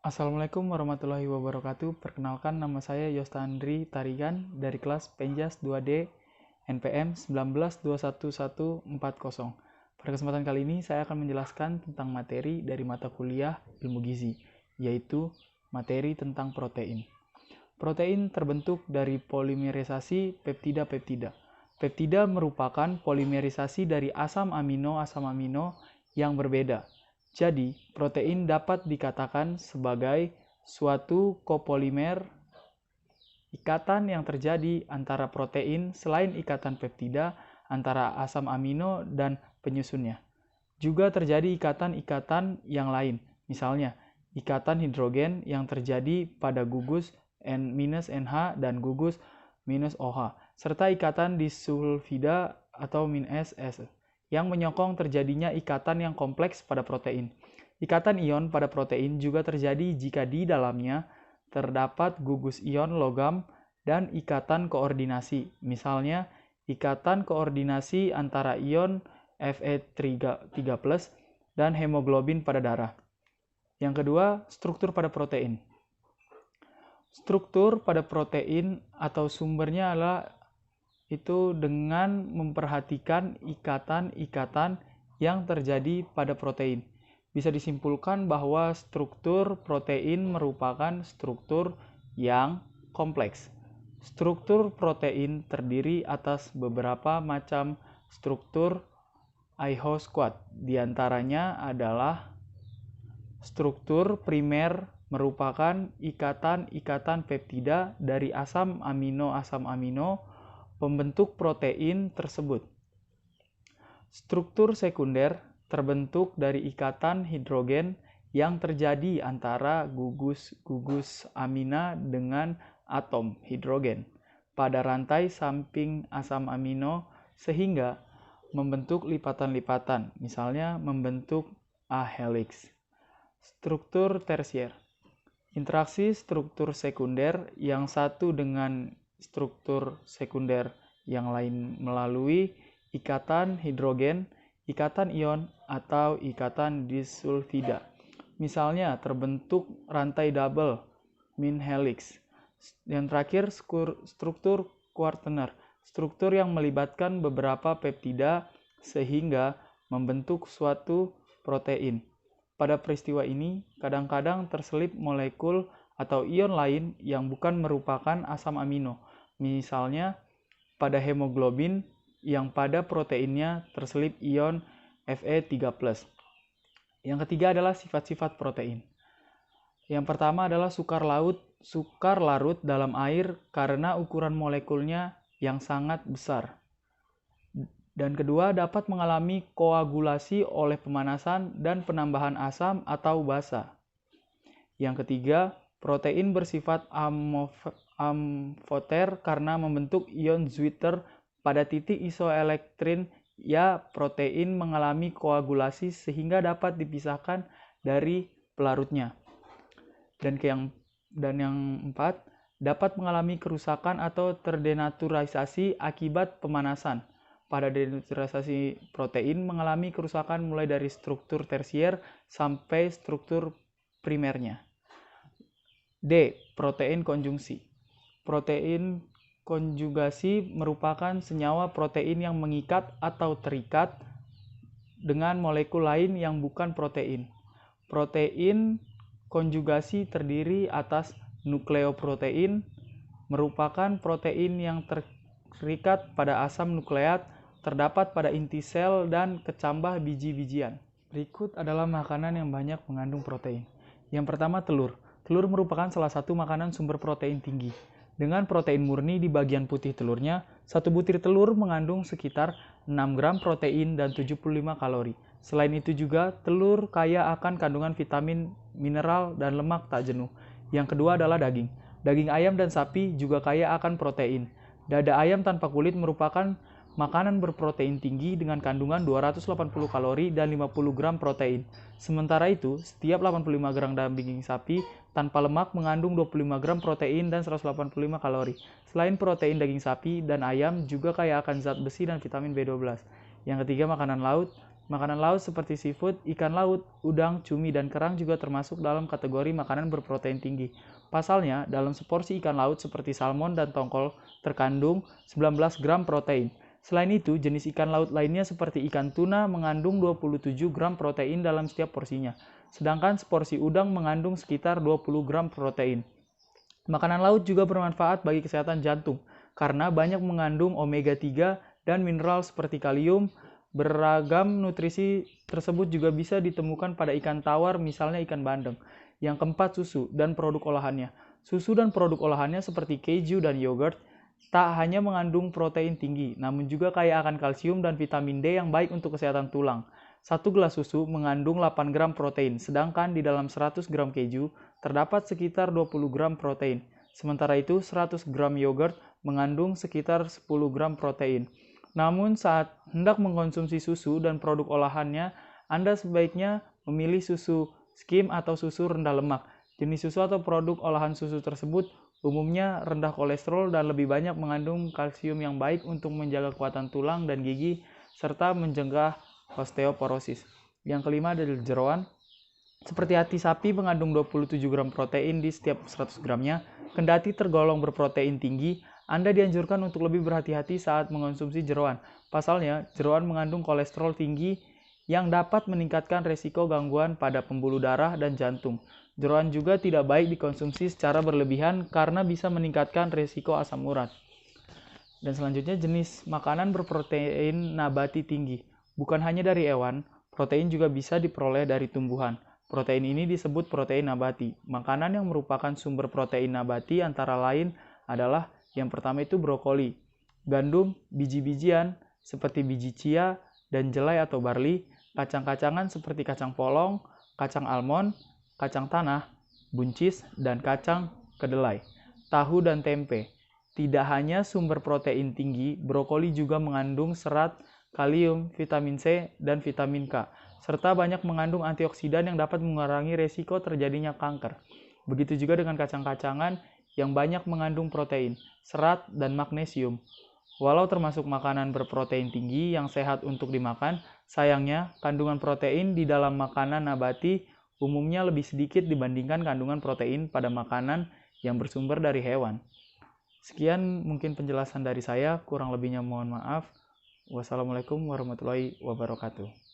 Assalamualaikum warahmatullahi wabarakatuh. Perkenalkan, nama saya Yostandri Tarigan dari kelas Penjas 2D NPM 1921140. Pada kesempatan kali ini saya akan menjelaskan tentang materi dari mata kuliah Ilmu Gizi, yaitu materi tentang protein. Protein terbentuk dari polimerisasi peptida-peptida. Peptida merupakan polimerisasi dari asam amino yang berbeda. Jadi, protein dapat dikatakan sebagai suatu kopolimer, ikatan yang terjadi antara protein selain ikatan peptida antara asam amino dan penyusunnya. Juga terjadi ikatan-ikatan yang lain, misalnya ikatan hidrogen yang terjadi pada gugus N-NH dan gugus -OH, serta ikatan disulfida atau -S yang menyokong terjadinya ikatan yang kompleks pada protein. Ikatan ion pada protein juga terjadi jika di dalamnya terdapat gugus ion logam dan ikatan koordinasi, misalnya ikatan koordinasi antara ion Fe3+ dan hemoglobin pada darah. Yang kedua, struktur pada protein. Struktur pada protein atau sumbernya adalah itu dengan memperhatikan ikatan-ikatan yang terjadi pada protein. Bisa disimpulkan bahwa struktur protein merupakan struktur yang kompleks. Struktur protein terdiri atas beberapa macam struktur iHo-squat. Di antaranya adalah struktur primer merupakan ikatan-ikatan peptida dari asam amino pembentuk protein tersebut. Struktur sekunder terbentuk dari ikatan hidrogen yang terjadi antara gugus amina dengan atom hidrogen pada rantai samping asam amino sehingga membentuk lipatan-lipatan, misalnya membentuk A-helix. Struktur tersier. Interaksi struktur sekunder yang satu dengan struktur sekunder yang lain melalui ikatan hidrogen, ikatan ion, atau ikatan disulfida. Misalnya terbentuk rantai double, min-helix. Yang terakhir, struktur quaterner, struktur yang melibatkan beberapa peptida sehingga membentuk suatu protein. Pada peristiwa ini, kadang-kadang terselip molekul atau ion lain yang bukan merupakan asam amino. Misalnya, pada hemoglobin yang pada proteinnya terselip ion Fe3+. Yang ketiga adalah sifat-sifat protein. Yang pertama adalah sukar larut dalam air karena ukuran molekulnya yang sangat besar. Dan kedua, dapat mengalami koagulasi oleh pemanasan dan penambahan asam atau basa. Yang ketiga, protein bersifat amfoter karena membentuk ion Zwitter pada titik isoelektrin. Ya, protein mengalami koagulasi sehingga dapat dipisahkan dari pelarutnya. Dan yang empat, dapat mengalami kerusakan atau terdenaturalisasi akibat pemanasan. Pada denaturalisasi, protein mengalami kerusakan mulai dari struktur tersier sampai struktur primernya. D. Protein konjungsi. Protein konjugasi merupakan senyawa protein yang mengikat atau terikat dengan molekul lain yang bukan protein. Protein konjugasi terdiri atas nukleoprotein, merupakan protein yang terikat pada asam nukleat, terdapat pada inti sel dan kecambah biji-bijian. Berikut adalah makanan yang banyak mengandung protein. Yang pertama, telur. Telur merupakan salah satu makanan sumber protein tinggi. Dengan protein murni di bagian putih telurnya, satu butir telur mengandung sekitar 6 gram protein dan 75 kalori. Selain itu juga, telur kaya akan kandungan vitamin, mineral, dan lemak tak jenuh. Yang kedua adalah daging. Daging ayam dan sapi juga kaya akan protein. Dada ayam tanpa kulit merupakan makanan berprotein tinggi dengan kandungan 280 kalori dan 50 gram protein. Sementara itu, setiap 85 gram daging sapi tanpa lemak mengandung 25 gram protein dan 185 kalori. Selain protein, daging sapi dan ayam juga kaya akan zat besi dan vitamin B12. Yang ketiga, makanan laut. Makanan laut seperti seafood, ikan laut, udang, cumi, dan kerang juga termasuk dalam kategori makanan berprotein tinggi. Pasalnya, dalam seporsi ikan laut seperti salmon dan tongkol terkandung 19 gram protein. Selain itu, jenis ikan laut lainnya seperti ikan tuna mengandung 27 gram protein dalam setiap porsinya. Sedangkan seporsi udang mengandung sekitar 20 gram protein. Makanan laut juga bermanfaat bagi kesehatan jantung karena banyak mengandung omega 3 dan mineral seperti kalium. Beragam nutrisi tersebut juga bisa ditemukan pada ikan tawar, misalnya ikan bandeng. Yang keempat, susu dan produk olahannya. Susu dan produk olahannya seperti keju dan yogurt tak hanya mengandung protein tinggi, namun juga kaya akan kalsium dan vitamin D yang baik untuk kesehatan tulang. Satu gelas susu mengandung 8 gram protein, sedangkan di dalam 100 gram keju terdapat sekitar 20 gram protein. Sementara itu, 100 gram yogurt mengandung sekitar 10 gram protein. Namun saat hendak mengkonsumsi susu dan produk olahannya, Anda sebaiknya memilih susu skim atau susu rendah lemak. Jenis susu atau produk olahan susu tersebut umumnya rendah kolesterol dan lebih banyak mengandung kalsium yang baik untuk menjaga kekuatan tulang dan gigi serta mencegah osteoporosis. Yang kelima adalah jeroan. Seperti hati sapi mengandung 27 gram protein di setiap 100 gramnya, kendati tergolong berprotein tinggi, Anda dianjurkan untuk lebih berhati-hati saat mengonsumsi jeroan. Pasalnya, jeroan mengandung kolesterol tinggi yang dapat meningkatkan resiko gangguan pada pembuluh darah dan jantung. Jeroan juga tidak baik dikonsumsi secara berlebihan karena bisa meningkatkan resiko asam urat. Dan selanjutnya jenis makanan berprotein nabati tinggi. Bukan hanya dari hewan, protein juga bisa diperoleh dari tumbuhan. Protein ini disebut protein nabati. Makanan yang merupakan sumber protein nabati antara lain adalah yang pertama itu brokoli, gandum, biji-bijian seperti biji chia dan jelai atau barley, kacang-kacangan seperti kacang polong, kacang almond, kacang tanah, buncis, dan kacang kedelai, tahu dan tempe. Tidak hanya sumber protein tinggi, brokoli juga mengandung serat, kalium, vitamin C, dan vitamin K, serta banyak mengandung antioksidan yang dapat mengurangi resiko terjadinya kanker. Begitu juga dengan kacang-kacangan yang banyak mengandung protein, serat, dan magnesium. Walau termasuk makanan berprotein tinggi yang sehat untuk dimakan, sayangnya kandungan protein di dalam makanan nabati umumnya lebih sedikit dibandingkan kandungan protein pada makanan yang bersumber dari hewan. Sekian mungkin penjelasan dari saya, kurang lebihnya mohon maaf. Wassalamualaikum warahmatullahi wabarakatuh.